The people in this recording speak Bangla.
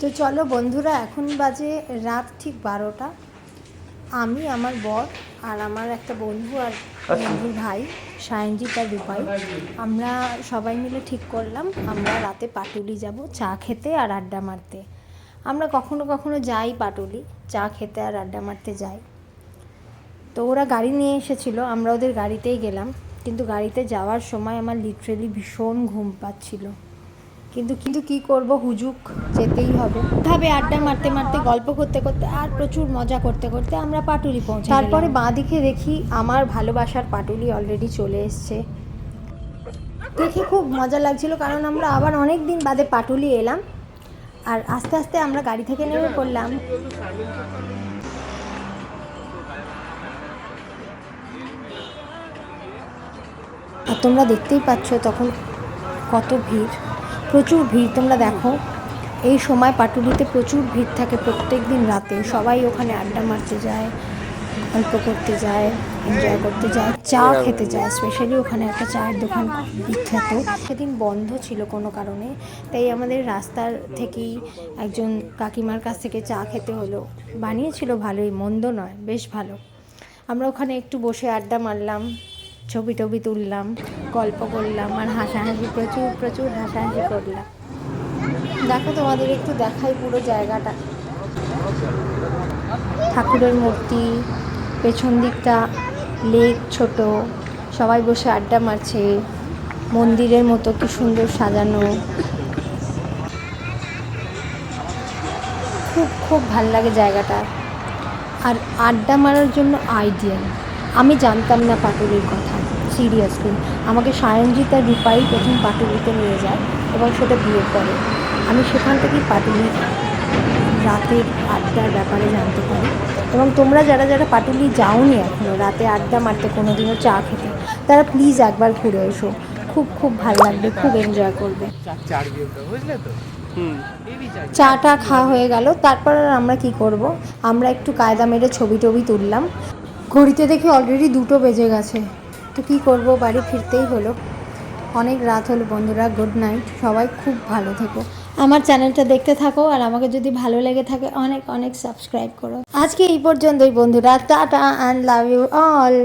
তো চলো বন্ধুরা, এখন বাজে রাত ঠিক 12টা। আমি, আমার বর আর আমার একটা বন্ধু আর বন্ধুর ভাই সায়নজিৎ আর রূপাই, আমরা সবাই মিলে ঠিক করলাম আমরা রাতে পাটুলি যাব চা খেতে আর আড্ডা মারতে। আমরা কখনো কখনো যাই পাটুলি, চা খেতে আর আড্ডা মারতে যাই। তো ওরা গাড়ি নিয়ে এসেছিলো, আমরা ওদের গাড়িতেই গেলাম। কিন্তু গাড়িতে যাওয়ার সময় আমার লিটারেলি ভীষণ ঘুম পাচ্ছিল, কিন্তু কি করব, হুজুক যেতেই হবে। ভাবে আড্ডা মারতে মারতে, গল্প করতে করতে আর প্রচুর মজা করতে করতে আমরা পাটুলি পৌঁছে। তারপরে বাঁ দিকে দেখি আমার ভালোবাসার পাটুলি অলরেডি চলে এসছে। দেখে খুব মজা লাগছিল, কারণ আমরা আবার অনেক দিন বাদে পাটুলি এলাম। আর আস্তে আস্তে আমরা গাড়ি থেকে নেমে পড়লাম। আর তোমরা দেখতেই পাচ্ছ তখন কত ভিড়, প্রচুর ভিড়। তোমরা দেখো, এই সময় পাটুলিতে প্রচুর ভিড় থাকে প্রত্যেক দিন রাতে। সবাই ওখানে আড্ডা মারতে যায়, গল্প করতে যায়, এনজয় করতে যায়, চা খেতে যায়। স্পেশালি ওখানে একটা চায়ের দোকান বিখ্যাত। সেদিন বন্ধ ছিল কোনো কারণে, তাই আমাদের রাস্তার থেকেই একজন কাকিমার কাছ থেকে চা খেতে হলো। বানিয়েছিল ভালোই, মন্দ নয়, বেশ ভালো। আমরা ওখানে একটু বসে আড্ডা মারলাম, ছবি টবি তুললাম, গল্প করলাম আর হাসাহাসি, প্রচুর প্রচুর হাসাহাসি করলাম। দেখো, তোমাদের একটু দেখাই পুরো জায়গাটা। ঠাকুরের মূর্তি, পেছন দিকটা লেক ছোট, সবাই বসে আড্ডা মারছে, মন্দিরের মতো কি সুন্দর সাজানো। খুব খুব ভাল লাগে জায়গাটা। আর আড্ডা মারার জন্য আইডিয়াল। আমি জানতাম না পাটুলির কথা, সিরিয়াসলি। আমাকে সায়নজিৎ আর রূপাই প্রথম পাটুলিতে নিয়ে যায় এবং সেটা বিয়ের পরে আমি সেখান থেকেই পাটুলির রাতের আড্ডার ব্যাপারে জানতে পারি। এবং তোমরা যারা যারা পাটুলি যাওনি এখনও রাতে আড্ডা মারতে, কোনো দিনও চা খেতে, তারা প্লিজ একবার ঘুরে এসো। খুব খুব ভালো লাগবে, খুব এনজয় করবে। চাটা খাওয়া হয়ে গেল, তারপর আর আমরা কি করব, আমরা একটু কায়দা মেরে ছবি টবি তুললাম। ঘড়িতে দেখি অলরেডি 2টো বেজে গেছে। তো কি করব, বাড়ি ফিরতেই হলো। অনেক রাত হলো বন্ধুরা, গুড নাইট। সবাই খুব ভালো থেকো, আমার চ্যানেলটা দেখতে থাকো, আর আমাকে যদি ভালো লেগে থাকে অনেক অনেক সাবস্ক্রাইব করো। আজকে এই পর্যন্তই বন্ধুরা, tata and love you all.